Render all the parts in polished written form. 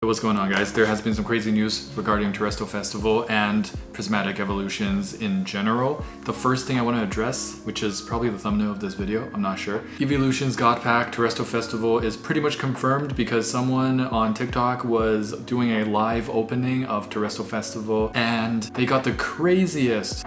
What's going on, guys? There has been some crazy news regarding Terastal Festival and Prismatic evolutions in general. The first thing I want to address, which is probably the thumbnail of this video, I'm not sure. Evolutions God Pack Terastal Festival is pretty much confirmed because someone on TikTok was doing a live opening of Terastal Festival and they got the craziest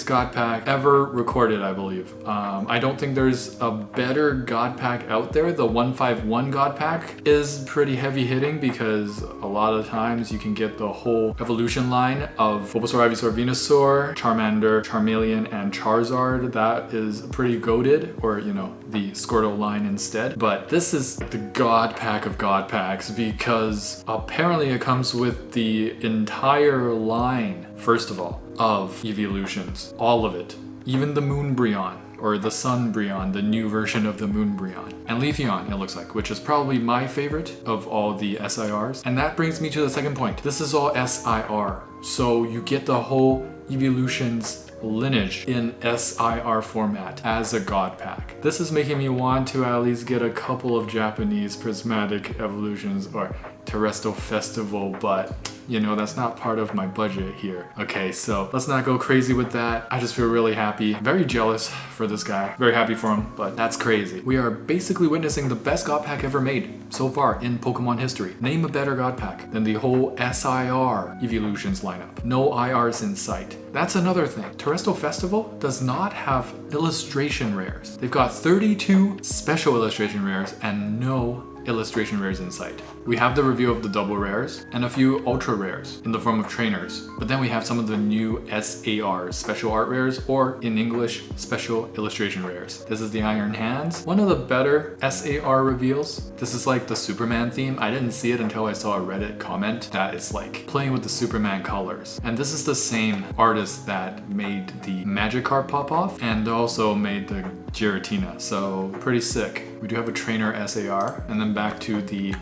God Pack ever recorded, I believe. I don't think there's a better God Pack out there. The 151 God Pack is pretty heavy hitting because a lot of times you can get the whole evolution line of Bulbasaur, Ivysaur, Venusaur, Charmander, Charmeleon, and Charizard. That is pretty goated, or you know, the Squirtle line instead. But this is the God Pack of God Packs because apparently it comes with the entire line, first of all, of evolutions. All of it. Even the Moonbreon, or the Sunbreon, the new version of the Moonbreon. And Leafeon, it looks like, which is probably my favorite of all the SIRs. And that brings me to the second point. This is all SIR. So you get the whole evolutions lineage in SIR format as a God Pack. This is making me want to at least get a couple of Japanese Prismatic evolutions or Terastal Festival, but you know, that's not part of my budget here. Okay, so let's not go crazy with that. I just feel really happy. Very jealous for this guy. Very happy for him, but that's crazy. We are basically witnessing the best God Pack ever made so far in Pokemon history. Name a better God Pack than the whole SIR evolutions lineup. No IRs in sight. That's another thing. Terastal Festival does not have illustration rares. They've got 32 special illustration rares and no illustration rares in sight. We have the review of the double rares and a few ultra rares in the form of trainers, but then we have some of the new SARs, special art rares, or in English, special illustration rares. This is the Iron Hands, one of the better SAR reveals. This is like the Superman theme. I didn't see it until I saw a Reddit comment that it's like playing with the Superman colors. And this is the same artist that made the Magikarp pop off and also made the Giratina, so pretty sick. We do have a trainer SAR, and then back to the,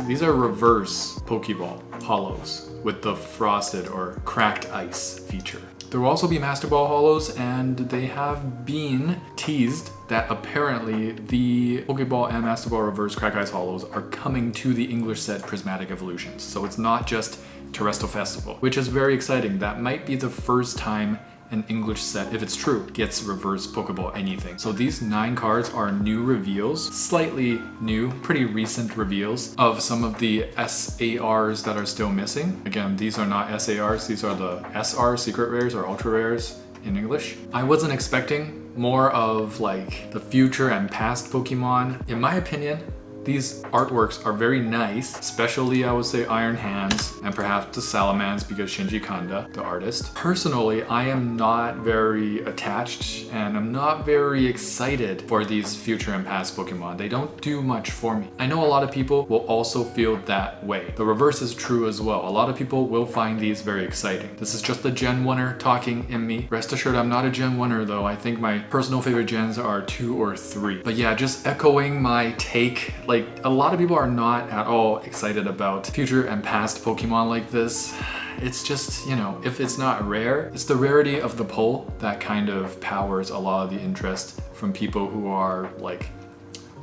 these are reverse Pokeball holos with the frosted or cracked ice feature. There will also be Master Ball holos, and they have been teased that apparently the Pokeball and Master Ball reverse crack ice holos are coming to the English set Prismatic evolutions. So it's not just Terastal Festival, which is very exciting. That might be the first time an English set, if it's true, gets reverse Pokeball anything. So these 9 cards are new reveals, slightly new, pretty recent reveals of some of the SARs that are still missing. Again, these are not SARs, these are the SR, secret rares or ultra rares in English. I wasn't expecting more of like the future and past Pokemon. In my opinion, these artworks are very nice, especially I would say Iron Hands and perhaps the Salamence because Shinji Kanda, the artist. Personally, I am not very attached and I'm not very excited for these future and past Pokemon. They don't do much for me. I know a lot of people will also feel that way. The reverse is true as well. A lot of people will find these very exciting. This is just the Gen 1er talking in me. Rest assured, I'm not a Gen 1er though. I think my personal favorite gens are 2 or 3. But yeah, just echoing my take, like a lot of people are not at all excited about future and past Pokemon like this. It's just, you know, if it's not rare, it's the rarity of the pull that kind of powers a lot of the interest from people who are like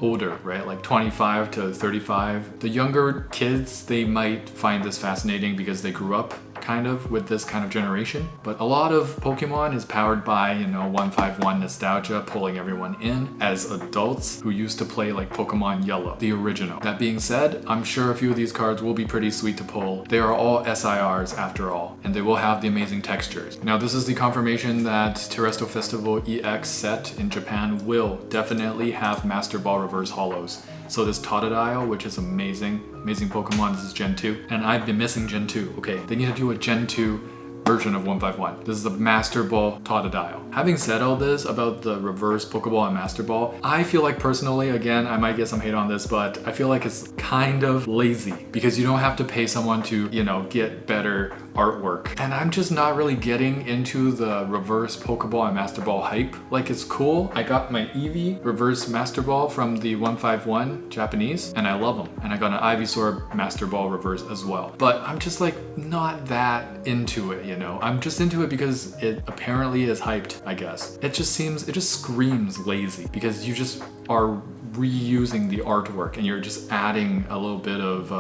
older, right? Like 25 to 35. The younger kids, they might find this fascinating because they grew up kind of with this kind of generation. But a lot of Pokemon is powered by, you know, 151 nostalgia, pulling everyone in as adults who used to play like Pokemon Yellow, the original. That being said, I'm sure a few of these cards will be pretty sweet to pull. They are all SIRs after all, and they will have the amazing textures. Now, this is the confirmation that Terastal Festival EX set in Japan will definitely have Master Ball reverse holos. So this Totodile, which is amazing Pokemon, this is Gen 2, and I've been missing Gen 2. Okay, they need to do a Gen 2 version of 151. This is the Master Ball Totodile. Having said all this about the reverse Pokeball and Master Ball, I feel like personally, again, I might get some hate on this, but I feel like it's kind of lazy because you don't have to pay someone to, you know, get better artwork. And I'm just not really getting into the reverse Pokeball and Master Ball hype. Like, it's cool. I got my Eevee reverse Master Ball from the 151 Japanese, and I love them. And I got an Ivysaur Master Ball reverse as well. But I'm just like not that into it, you know? I'm just into it because it apparently is hyped, I guess. It just screams lazy because you just are reusing the artwork and you're just adding a little bit of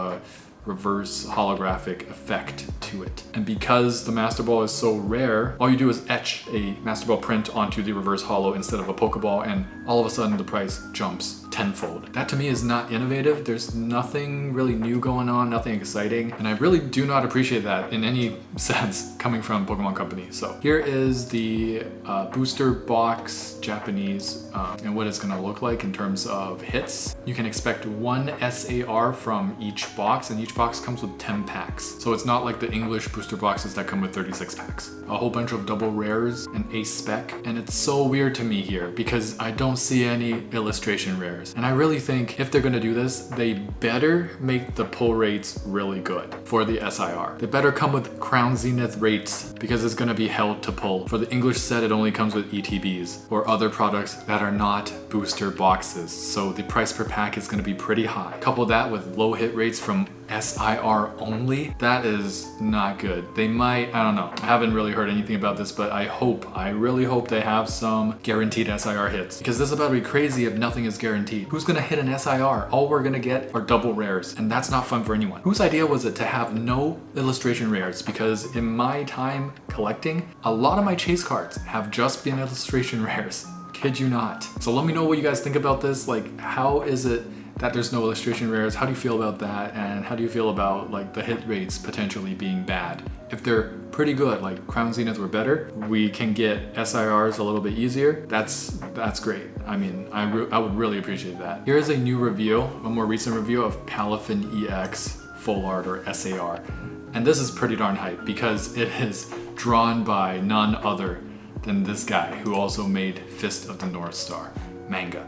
reverse holographic effect to it. And because the Master Ball is so rare, all you do is etch a Master Ball print onto the reverse holo instead of a Pokeball, and all of a sudden the price jumps tenfold. That to me is not innovative. There's nothing really new going on, nothing exciting, and I really do not appreciate that in any sense coming from Pokemon Company. So here is the booster box Japanese and what it's gonna look like in terms of hits. You can expect 1 SAR from each box, and each box comes with 10 packs. So it's not like the English booster boxes that come with 36 packs. A whole bunch of double rares and a spec, and it's so weird to me here because I don't see any illustration rares. And I really think if they're gonna do this, they better make the pull rates really good for the SIR. They better come with Crown Zenith rates because it's gonna be hell to pull. For the English set, it only comes with ETBs or other products that are not booster boxes. So the price per pack is gonna be pretty high. Couple that with low hit rates from SIR only, that is not good. They might, I don't know, I haven't really heard anything about this, but I really hope they have some guaranteed SIR hits, because this is about to be crazy if nothing is guaranteed. Who's gonna hit an SIR? All we're gonna get are double rares, and that's not fun for anyone. Whose idea was it to have no illustration rares? Because in my time collecting, a lot of my chase cards have just been illustration rares. Kid you not. So let me know what you guys think about this. Like, how is it that there's no illustration rares? How do you feel about that? And how do you feel about like the hit rates potentially being bad? If they're pretty good, like Crown Zenith were better, we can get SIRs a little bit easier, that's great. I mean, I would really appreciate that. Here is a new review, a more recent review of Palafin EX Full Art or SAR. And this is pretty darn hype because it is drawn by none other than this guy who also made Fist of the North Star manga,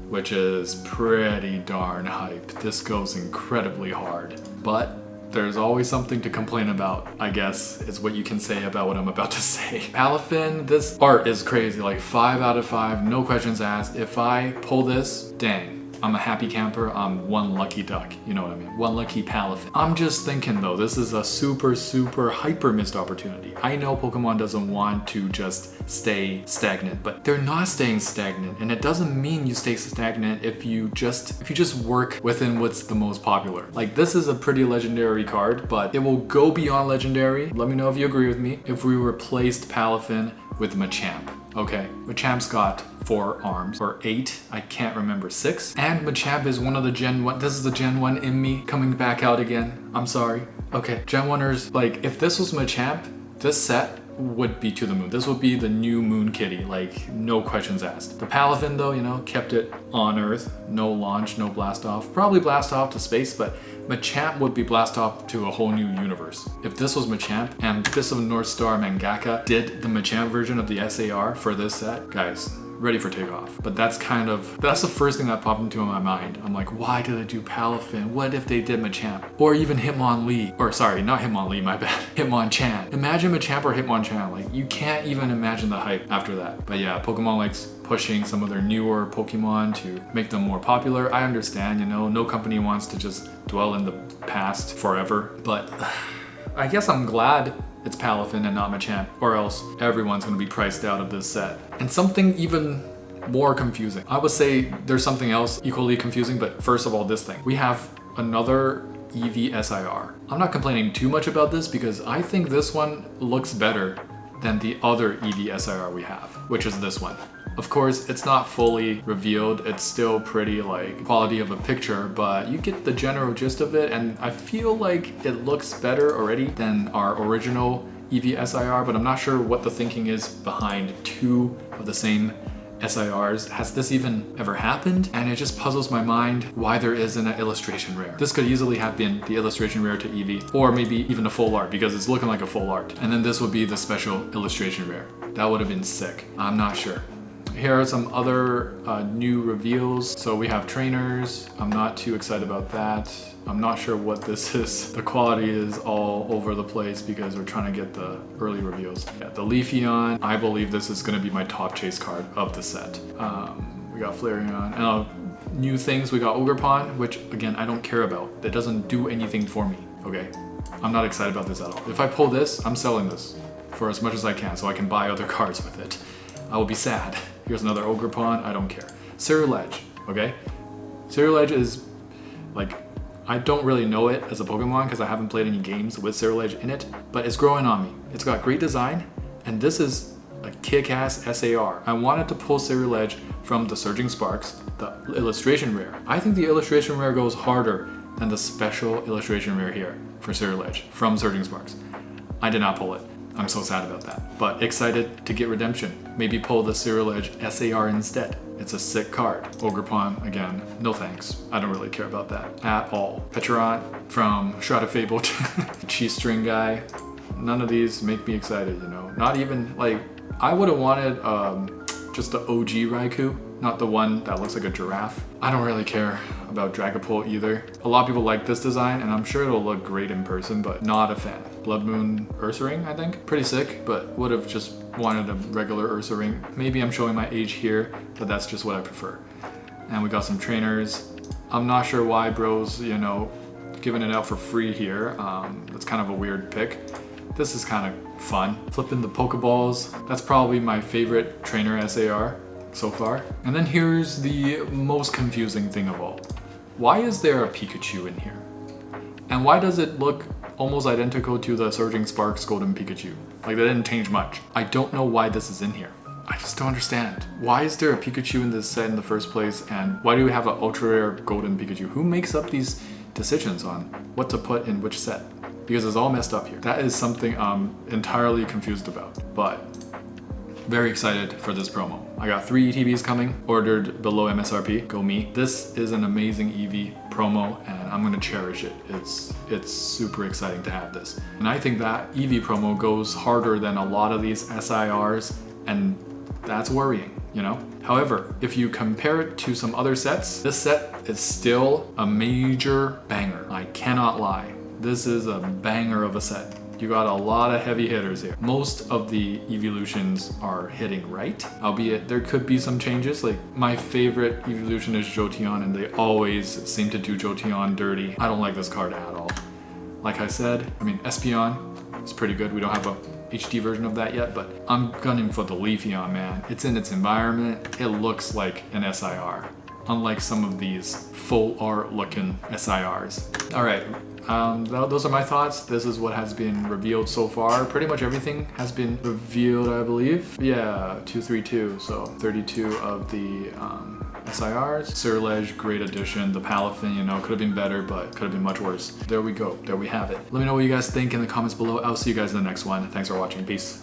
which is pretty darn hype. This goes incredibly hard, but there's always something to complain about, I guess, is what you can say about what I'm about to say. Palafin, this art is crazy, like 5 out of 5, no questions asked. If I pull this, dang, I'm a happy camper, I'm one lucky duck, you know what I mean? One lucky Palafin. I'm just thinking though, this is a super hyper missed opportunity. I know Pokemon doesn't want to just stay stagnant, but they're not staying stagnant, and it doesn't mean you stay stagnant if you just work within what's the most popular. Like, this is a pretty legendary card, but it will go beyond legendary. Let me know if you agree with me. If we replaced Palafin with Machamp. Okay, Machamp's got 4 arms, or 8, I can't remember, 6. And Machamp is one of the Gen 1, this is the Gen 1 in me coming back out again. I'm sorry. Okay, Gen 1ers, like, if this was Machamp, this set would be to the moon. This would be the new Moon Kitty, like, no questions asked. The Palafin though, you know, kept it on Earth. No launch, no blast off. Probably blast off to space, but Machamp would be blast off to a whole new universe. If this was Machamp and Fist of the North Star mangaka did the Machamp version of the SAR for this set, guys, ready for takeoff. But that's the first thing that popped into my mind. I'm like, why did they do Palafin? What if they did Machamp? Or even Hitmonlee, or sorry, not Hitmonlee, my bad, Hitmonchan. Imagine Machamp or Hitmonchan, like, you can't even imagine the hype after that. But yeah, Pokemon likes pushing some of their newer Pokemon to make them more popular. I understand, you know, no company wants to just dwell in the past forever, but I guess I'm glad it's Palafin and not Machamp, or else everyone's gonna be priced out of this set. And something even more confusing. I would say there's something else equally confusing, but first of all, this thing. We have another Eevee SIR. I'm not complaining too much about this because I think this one looks better than the other Eevee SIR we have, which is this one. Of course, it's not fully revealed. It's still pretty like quality of a picture, but you get the general gist of it. And I feel like it looks better already than our original Eevee SIR, but I'm not sure what the thinking is behind 2 of the same SIRs. Has this even ever happened? And it just puzzles my mind why there isn't an illustration rare. This could easily have been the illustration rare to Eevee, or maybe even a full art because it's looking like a full art. And then this would be the special illustration rare. That would have been sick. I'm not sure. Here are some other new reveals. So we have trainers. I'm not too excited about that. I'm not sure what this is. The quality is all over the place because we're trying to get the early reveals. Yeah, the Leafeon, I believe this is gonna be my top chase card of the set. We got Flareon. And new things, we got Ogerpon, which again, I don't care about. It doesn't do anything for me, okay? I'm not excited about this at all. If I pull this, I'm selling this for as much as I can so I can buy other cards with it. I will be sad. Here's another Ogerpon, I don't care. Ceruledge, okay? Ceruledge is like, I don't really know it as a Pokemon because I haven't played any games with Ceruledge in it, but it's growing on me. It's got great design, and this is a kick-ass SAR. I wanted to pull Ceruledge from the Surging Sparks, the illustration rare. I think the illustration rare goes harder than the special illustration rare here for Ceruledge from Surging Sparks. I did not pull it. I'm so sad about that, but excited to get redemption. Maybe pull the Ceruledge SAR instead. It's a sick card. Ogerpon, again, no thanks. I don't really care about that at all. Pecharon from Shroud of Fable, Cheese String guy. None of these make me excited, you know? Not even, like, I would have wanted just the OG Raikou, not the one that looks like a giraffe. I don't really care about Dragapult either. A lot of people like this design, and I'm sure it'll look great in person, but not a fan. Blood Moon Ursaring, I think. Pretty sick, but would have just wanted a regular Ursaring. Maybe I'm showing my age here, but that's just what I prefer. And we got some trainers. I'm not sure why bro's, you know, giving it out for free here. That's kind of a weird pick. This is kind of fun. Flipping the Pokeballs. That's probably my favorite trainer SAR so far. And then here's the most confusing thing of all. Why is there a Pikachu in here? And why does it look almost identical to the Surging Sparks Golden Pikachu? Like, they didn't change much. I don't know why this is in here. I just don't understand. Why is there a Pikachu in this set in the first place? And why do we have an ultra rare Golden Pikachu? Who makes up these decisions on what to put in which set? Because it's all messed up here. That is something I'm entirely confused about, but very excited for this promo. I got 3 ETBs coming, ordered below MSRP, go me. This is an amazing Eevee promo, and I'm gonna cherish it. It's super exciting to have this. And I think that Eevee promo goes harder than a lot of these SIRs, and that's worrying, you know? However, if you compare it to some other sets, this set is still a major banger. I cannot lie. This is a banger of a set. You got a lot of heavy hitters here. Most of the evolutions are hitting right, albeit there could be some changes. Like, my favorite evolution is Jolteon, and they always seem to do Jolteon dirty. I don't like this card at all. Like I said, I mean, Espeon is pretty good. We don't have a HD version of that yet, but I'm gunning for the Leafeon, man. It's in its environment. It looks like an SIR, unlike some of these full art looking SIRs. All right. Those are my thoughts. This is what has been revealed so far. Pretty much everything has been revealed, I believe. Yeah, 232, so 32 of the SIRs. Ceruledge, great addition. The Palafin, you know, could have been better, but could have been much worse. There we go. There we have it. Let me know what you guys think in the comments below. I'll see you guys in the next one. Thanks for watching. Peace.